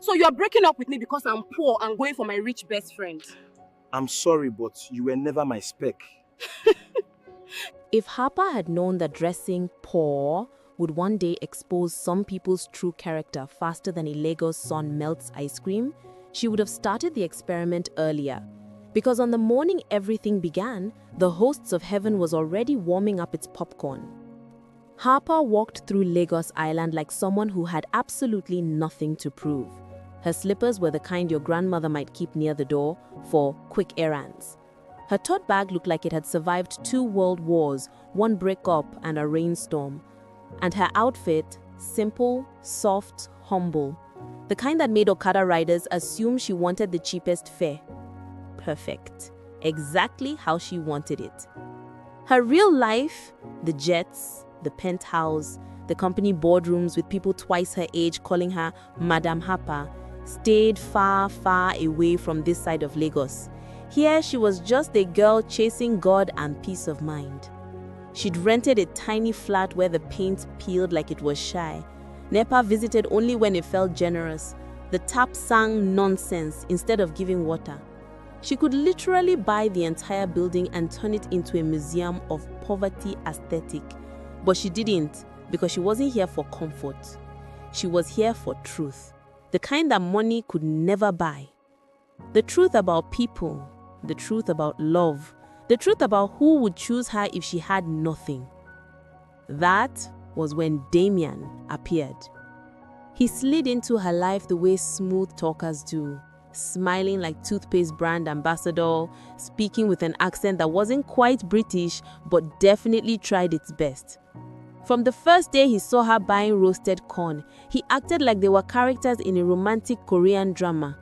So you are breaking up with me because I'm poor and going for my rich best friend. I'm sorry, but you were never my spec. If Harper had known that dressing poor would one day expose some people's true character faster than a Lagos sun melts ice cream, she would have started the experiment earlier. Because on the morning everything began, the hosts of heaven was already warming up its popcorn. Harper walked through Lagos Island like someone who had absolutely nothing to prove. Her slippers were the kind your grandmother might keep near the door for quick errands. Her tote bag looked like it had survived 2 world wars, 1 breakup, and a rainstorm. And her outfit, simple, soft, humble. The kind that made Okada riders assume she wanted the cheapest fare. Perfect. Exactly how she wanted it. Her real life, the jets, the penthouse, the company boardrooms with people twice her age calling her Madam Harper, stayed far, far away from this side of Lagos. Here she was just a girl chasing God and peace of mind. She'd rented a tiny flat where the paint peeled like it was shy. NEPA visited only when it felt generous. The tap sang nonsense instead of giving water. She could literally buy the entire building and turn it into a museum of poverty aesthetic. But she didn't, because she wasn't here for comfort. She was here for truth, the kind that money could never buy. The truth about people, the truth about love, the truth about who would choose her if she had nothing. That was when Damien appeared. He slid into her life the way smooth talkers do, smiling like toothpaste brand ambassador, speaking with an accent that wasn't quite British but definitely tried its best. From the first day he saw her buying roasted corn, he acted like they were characters in a romantic Korean drama.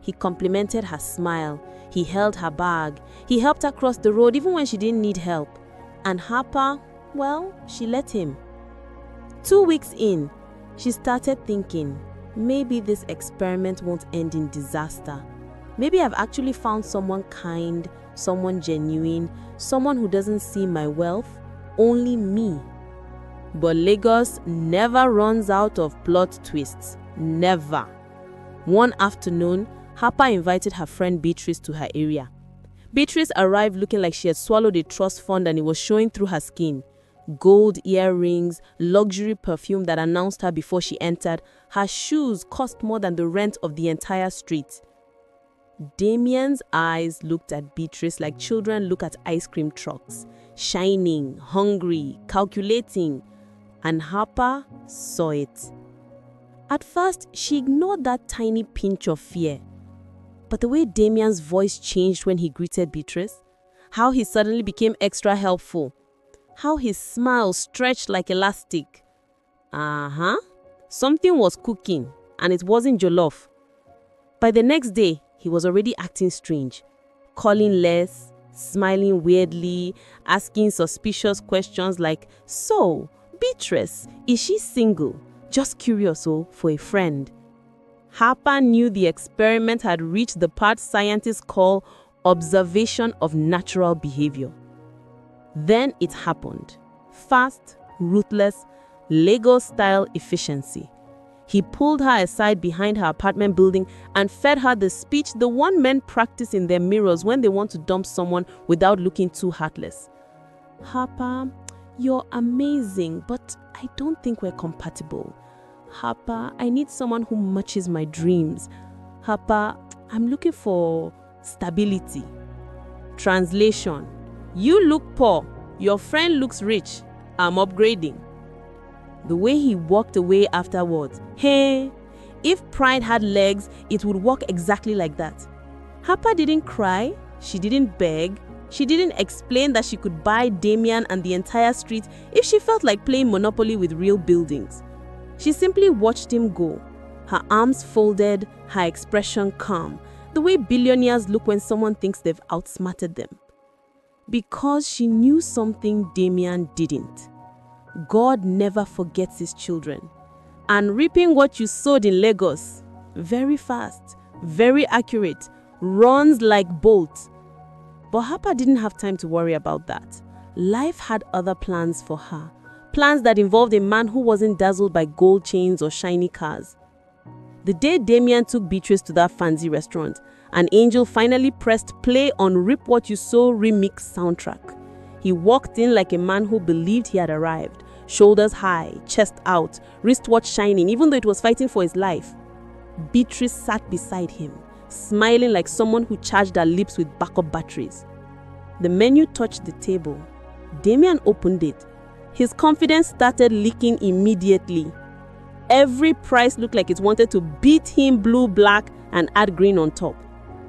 He complimented her smile, he held her bag, he helped her cross the road even when she didn't need help. And Harper, well, she let him. 2 weeks in, she started thinking, maybe this experiment won't end in disaster. Maybe I've actually found someone kind, someone genuine, someone who doesn't see my wealth, only me. But Lagos never runs out of plot twists. Never. One afternoon, Harper invited her friend Beatrice to her area. Beatrice arrived looking like she had swallowed a trust fund and it was showing through her skin. Gold earrings, luxury perfume that announced her before she entered. Her shoes cost more than the rent of the entire street. Damien's eyes looked at Beatrice like children look at ice cream trucks, shining, hungry, calculating. And Harper saw it. At first, she ignored that tiny pinch of fear. But the way Damien's voice changed when he greeted Beatrice, how he suddenly became extra helpful, how his smile stretched like elastic. Something was cooking, and it wasn't jollof. By the next day, he was already acting strange, calling less, smiling weirdly, asking suspicious questions like, "So, Beatrice, is she single? Just curious, for a friend." Harper knew the experiment had reached the part scientists call observation of natural behavior. Then it happened. Fast, ruthless, Lagos-style efficiency. He pulled her aside behind her apartment building and fed her the speech the one men practice in their mirrors when they want to dump someone without looking too heartless. "Harper, you're amazing, but I don't think we're compatible. Harper, I need someone who matches my dreams. Harper, I'm looking for stability." Translation: you look poor, your friend looks rich, I'm upgrading. The way he walked away afterwards, hey, if pride had legs, it would walk exactly like that. Harper didn't cry, she didn't beg, she didn't explain that she could buy Damien and the entire street if she felt like playing Monopoly with real buildings. She simply watched him go, her arms folded, her expression calm, the way billionaires look when someone thinks they've outsmarted them. Because she knew something Damien didn't. God never forgets his children. And reaping what you sowed in Lagos, very fast, very accurate, runs like bolts. But Harper didn't have time to worry about that. Life had other plans for her. Plans that involved a man who wasn't dazzled by gold chains or shiny cars. The day Damien took Beatrice to that fancy restaurant, an angel finally pressed play on Rip What You Sow remix soundtrack. He walked in like a man who believed he had arrived, shoulders high, chest out, wristwatch shining, even though it was fighting for his life. Beatrice sat beside him, smiling like someone who charged her lips with backup batteries. The menu touched the table. Damien opened it. His confidence started leaking immediately. Every price looked like it wanted to beat him blue, black, and add green on top.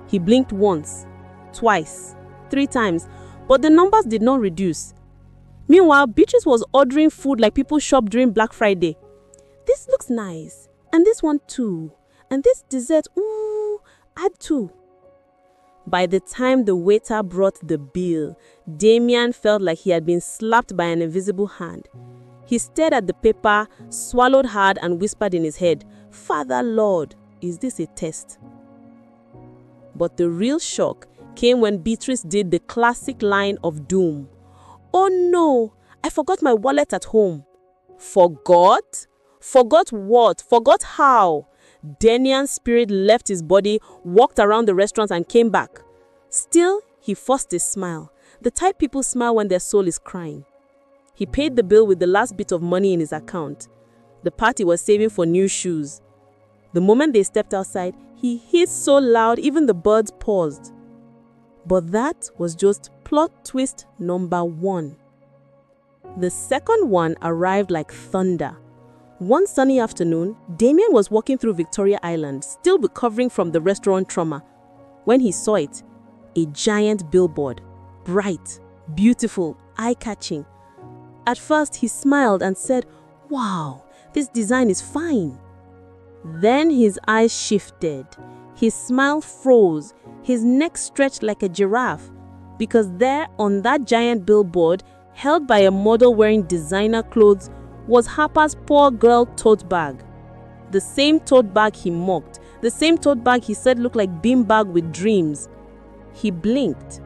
He blinked once, twice, 3 times, but the numbers did not reduce. Meanwhile, Beatrice was ordering food like people shop during Black Friday. This looks nice, and this one too, and this dessert, ooh, add 2. By the time the waiter brought the bill, Damien felt like he had been slapped by an invisible hand. He stared at the paper, swallowed hard, and whispered in his head, "Father Lord, is this a test?" But the real shock came when Beatrice did the classic line of doom. "Oh no, I forgot my wallet at home." Forgot? Forgot what? Forgot how? Damien's spirit left his body, walked around the restaurant and came back. Still, he forced a smile, the type people smile when their soul is crying. He paid the bill with the last bit of money in his account. The party was saving for new shoes. The moment they stepped outside, he hissed so loud even the birds paused. But that was just plot twist number 1. The second one arrived like thunder. One sunny afternoon, Damien was walking through Victoria Island, still recovering from the restaurant trauma, when he saw it. A giant billboard. Bright, beautiful, eye-catching. At first, he smiled and said, "Wow, this design is fine." Then his eyes shifted. His smile froze. His neck stretched like a giraffe. Because there, on that giant billboard, held by a model wearing designer clothes, was Harper's poor girl tote bag. The same tote bag he mocked. The same tote bag he said looked like beanbag with dreams. He blinked,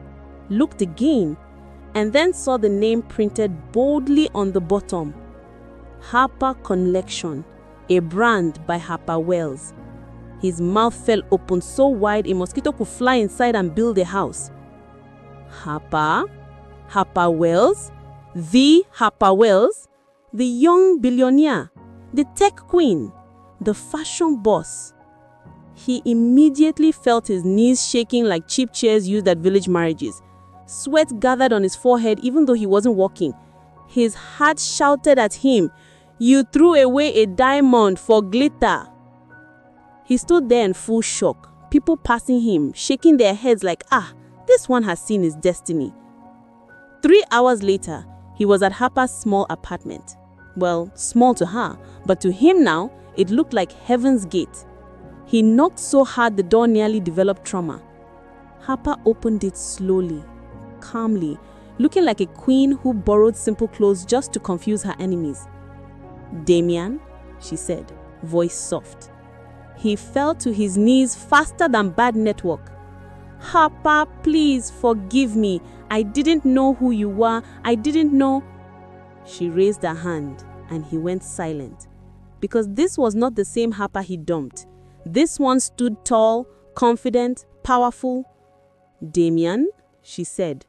looked again, and then saw the name printed boldly on the bottom. Harper Collection, a brand by Harper Wells. His mouth fell open so wide a mosquito could fly inside and build a house. Harper? Harper Wells? The Harper Wells? The young billionaire? The tech queen? The fashion boss? He immediately felt his knees shaking like cheap chairs used at village marriages. Sweat gathered on his forehead even though he wasn't walking. His heart shouted at him, "You threw away a diamond for glitter." He stood there in full shock, people passing him, shaking their heads like, this one has seen his destiny. 3 hours later, he was at Harper's small apartment. Well, small to her, but to him now, it looked like heaven's gate. He knocked so hard the door nearly developed trauma. Harper opened it slowly, calmly, looking like a queen who borrowed simple clothes just to confuse her enemies. "Damien," she said, voice soft. He fell to his knees faster than bad network. "Harper, please forgive me. I didn't know who you were. I didn't know." She raised her hand and he went silent. Because this was not the same Harper he dumped. This one stood tall, confident, powerful. "Damien," she said,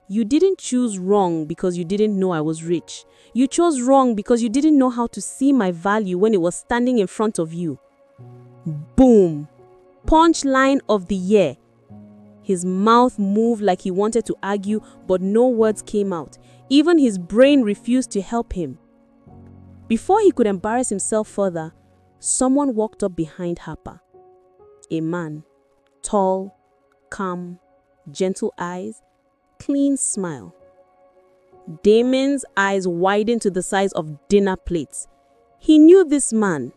"you didn't choose wrong because you didn't know I was rich. You chose wrong because you didn't know how to see my value when it was standing in front of you." Boom! Punchline of the year. His mouth moved like he wanted to argue, but no words came out. Even his brain refused to help him. Before he could embarrass himself further, someone walked up behind Harper. A man, tall, calm, gentle eyes, clean smile. Damien's eyes widened to the size of dinner plates. He knew this man.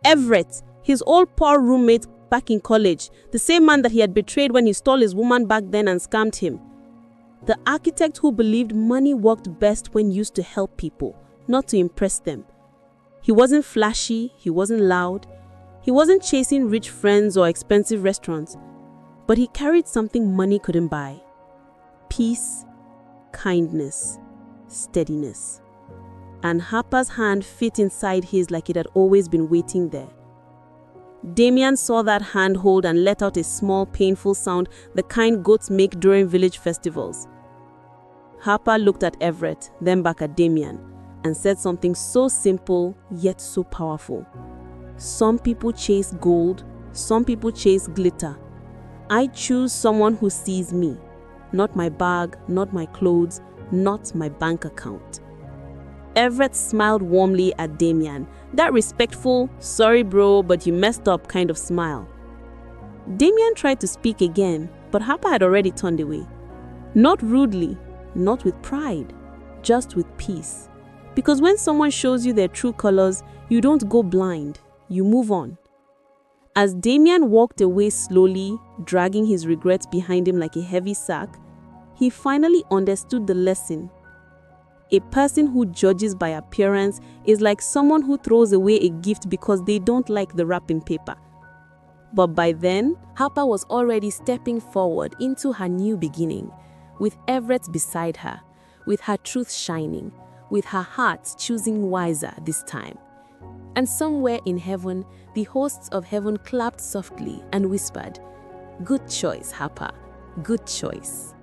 Everett, his old poor roommate back in college, the same man that he had betrayed when he stole his woman back then and scammed him. The architect who believed money worked best when used to help people, not to impress them. He wasn't flashy, he wasn't loud, he wasn't chasing rich friends or expensive restaurants, but he carried something money couldn't buy. Peace, kindness, steadiness. And Harper's hand fit inside his like it had always been waiting there. Damien saw that handhold and let out a small, painful sound, the kind goats make during village festivals. Harper looked at Everett, then back at Damien, and said something so simple yet so powerful. Some people chase gold, some people chase glitter. I choose someone who sees me, not my bag, not my clothes, not my bank account. Everett smiled warmly at Damien, that respectful, sorry bro, but you messed up kind of smile. Damien tried to speak again, but Harper had already turned away. Not rudely, not with pride, just with peace. Because when someone shows you their true colors, you don't go blind, you move on. As Damien walked away slowly, dragging his regrets behind him like a heavy sack, he finally understood the lesson. A person who judges by appearance is like someone who throws away a gift because they don't like the wrapping paper. But by then, Harper was already stepping forward into her new beginning, with Everett beside her, with her truth shining, with her heart choosing wiser this time. And somewhere in heaven, the hosts of heaven clapped softly and whispered, "Good choice, Harper, good choice."